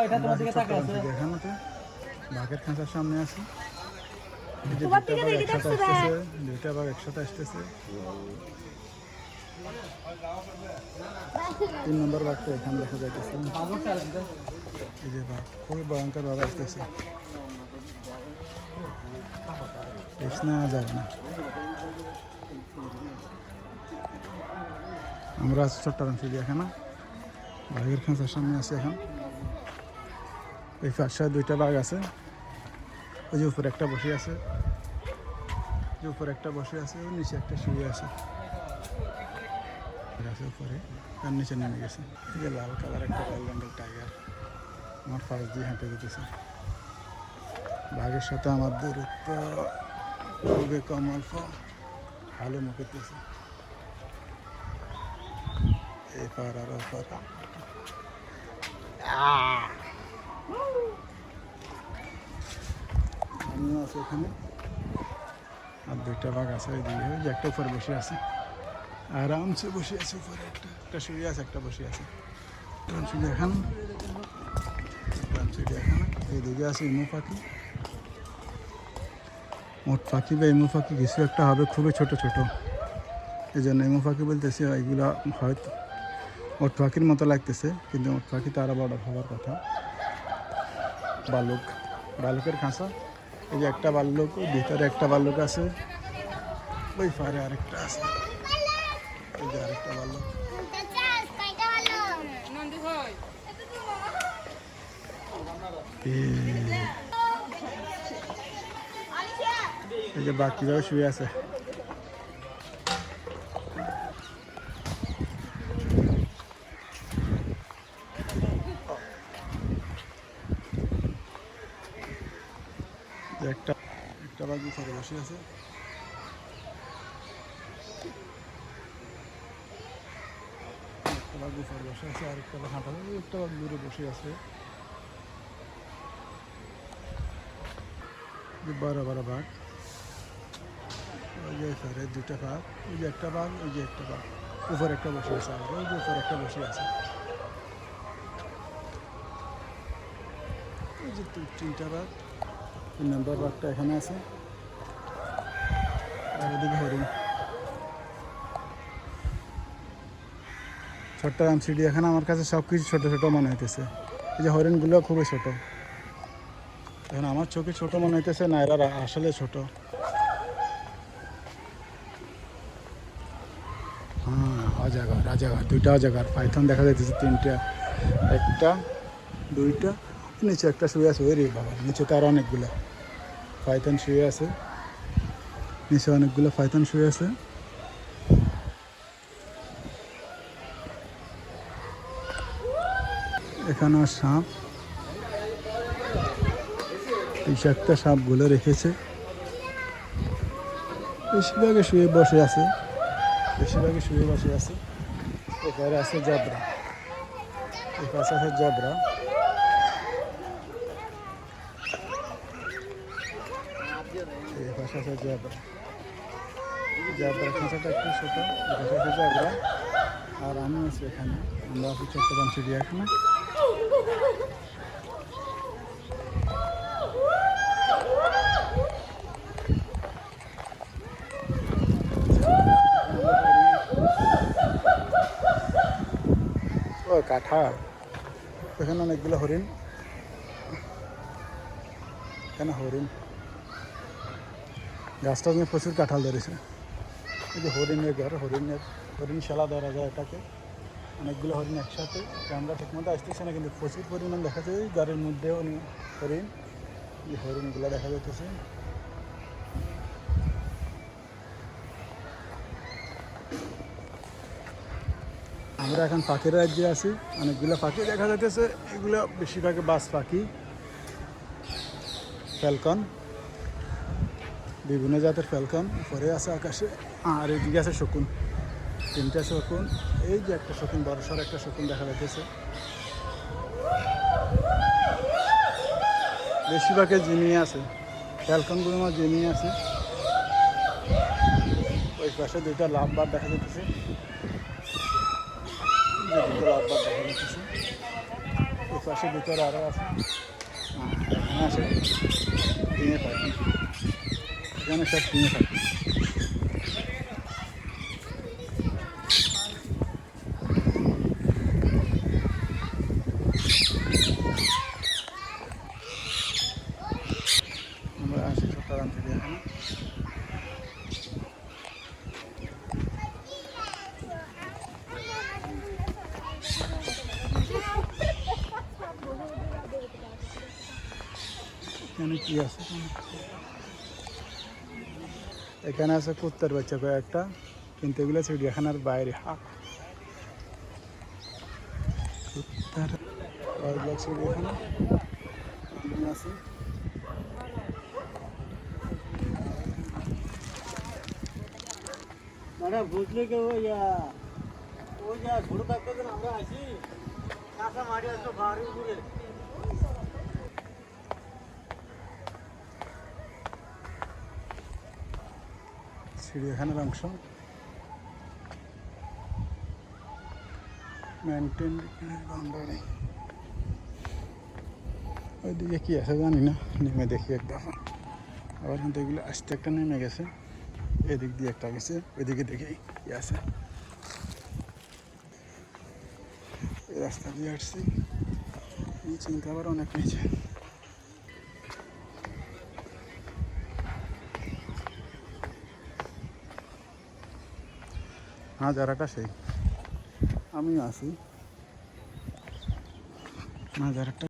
এখানে তো বাঘের খাঁচার সামনে আছে, দুইটা বাঘ একসাথে আসতেছে, দুইটা বাঘ একসাথে আসতেছে। 3 নম্বর বাঘটা এখানে দেখা যাইতেছে। এই যে বাঘ খুবই ভয়ঙ্কর ভাবে আসতেছে, নেওয়া যাবে না। আমরা আছি চট্টগ্রাম চিড়িয়াখানা, বাঘের খাঁচার সামনে আছে এখন। এই পাশে দুইটা বাঘ আছে, ওই যে উপরে একটা বসে আছে, যে উপরে একটা বসে আছে, ওই নিচে একটা শুয়ে আছে, গাছের উপরে তার নিচে নেমে গেছে। এই যে লাল কালার একটা রয়্যাল বেঙ্গল টাইগার আমার পাশ দিয়ে হেঁটে যেতেছে। বাঘের সাথে আমার দূরত্ব খুবই কম, অল্প ভালো মুখেতেছে। এই পার আর ওপার আমিও আছি এখানে, আর দুইটা বাঘ আছে ওই দিকে, ওই যে একটা উপরে বসে আছে, আরামসে বসে আছে উপরে, একটা শুয়ে আছে, একটা বসে আছে। চিড়িয়াখানা, চিড়িয়াখানা এইদিকে আছে ইমু পাখি। মোট পাখি বা ইমু পাখি কিছু একটা হবে, খুবই ছোট ছোট, এই জন্য ইমু পাখি বলতেছি। এইগুলা হয়তো ওট পাখির মতো লাগতেছে, কিন্তু ওট পাখি তো আরও বড় হওয়ার কথা। ভাল্লুক, ভাল্লুকের খাঁচা, এই যে একটা ভাল্লুক, ভিতরে একটা ভাল্লুক আছে, ওই পারে আরেকটা আছে, এই যে আরেকটা ভাল্লুক। এই যে বাঘ কিভাবে শুয়ে আছে, একটা একটা বাঘ উপরে বসে আছে, একটা বাঘ উপরে বসে আছে, আরেকটা বাঘ হাঁটা, একটা বাঘ দূরে বসে আছে। বড় বড় বাঘ, ওই যে এখানে দুটা বাঘ, ওই যে একটা বাঘ, ওই যে একটা বাঘ উপরে একটা বসে আছে, আর ওই যে উপরে একটা বসে আছে, ওই যে 3টা বাঘ। 3 নম্বর বাঘটা এখানে আছে, আর ওদিকে হরিণ। চট্টগ্রাম চিড়িয়াখানা আমার কাছে সব কিছু ছোটো ছোটো মনে হইতেছে। এই যে হরিণগুলো খুবই ছোট, এখন আমার চোখে ছোট মনে হইতেছে, না এরা আসলে ছোট। হ্যাঁ, অজাগর, অজাগর, 2টা অজাগর পাইথন দেখা যাইতেছে, 3টা, একটা, 2টা, নিচে একটা শুয়ে আছে। ওই রে বাবা, নিচে তো আরও অনেকগুলো পাইথন শুয়ে আছে, নিচে অনেকগুলো পাইথন শুয়ে আছে। এখানেও সাপ, বিষাক্ত সাপগুলো রেখেছে, বেশিরভাগে শুয়ে বসে আছে, বেশিরভাগে শুয়ে বসে আছে। এখানে আছে জেব্রা, এই পাশে আছে জেব্রা, এই পাশে আছে জেব্রা। জেব্রা খাঁচাটা একটু ছোটো, এই পাশে আছে জেব্রা, আর আমি আছি এখানে। আমরা আছি চট্টগ্রাম চিড়িয়াখানা। ও কাঁঠাল, এখানে অনেকগুলো হরিণ, এখানে হরিণ, গাছটা নিয়ে প্রচুর কাঁঠাল ধরেছে। এই যে হরিণের ঘর, হরিণ শালা ধরা যায় এটাকে। অনেকগুলো হরিণ একসাথে, ক্যামেরা ঠিকমতো আসতেছে না, কিন্তু প্রচুর পরিমাণ দেখা যায়। এই গাড়ির মধ্যেও হরিণ, এই হরিণগুলো দেখা যাইতেছে। আমরা এখন পাখির রাজ্যে আছি, অনেকগুলো পাখি দেখা যাইতেছে। এগুলো বেশিরভাগ বাজ পাখি, ফ্যালকন, বিভিন্ন জাতের ফ্যালকন উপরে আছে আকাশে। আর এইদিকে আছে শকুন, 3টা শকুন। এই যে একটা শকুন, বড়সড় একটা শকুন দেখা যাইতেছে। বেশিরভাগে জিমিয়ে আছে, ফ্যালকনগুলো আমার জিমিয়ে আছে। ওই পাশে 2টা লাভবার্ড দেখা যাইতেছে, 2টা লাভবার্ড দেখা যাইতেছে। পাশে ভিতরে আরও আছে। এখানে আছে টিঙে পাখি, এখানে সব টিঙে পাখি। আমরা আসি চট্টগ্রাম থেকে এখানে। এখানে কি আছে? এখানে আছে কুত্তার বাচ্চা কয়েকটা, কিন্তু এগুলো চিড়িয়াখানার বাইরে। কুত্তার চিড়িয়াখানা আছে। মানে বুঝলে কি ওই ওই যা ছোট থাকতে আমরা আসি কাঁচা মাটি আসলো বাড়ির উপরে। চিড়িয়াখানার অংশ মেনটেন বাউন্ডারি। ওইদিকে কি আছে জানি না, নেমে দেখি একদম। আবার কিন্তু এগুলো আসতে একটা নেমে গেছে, এদিক দিয়ে একটা গেছে, ওইদিকে দেখি কি আছে। এই রাস্তা দিয়ে আসছি, চিন্তা আবার অনেক নিচে। হ্যাঁ, যারাটা সেই আমিও আছি। না, যারাটা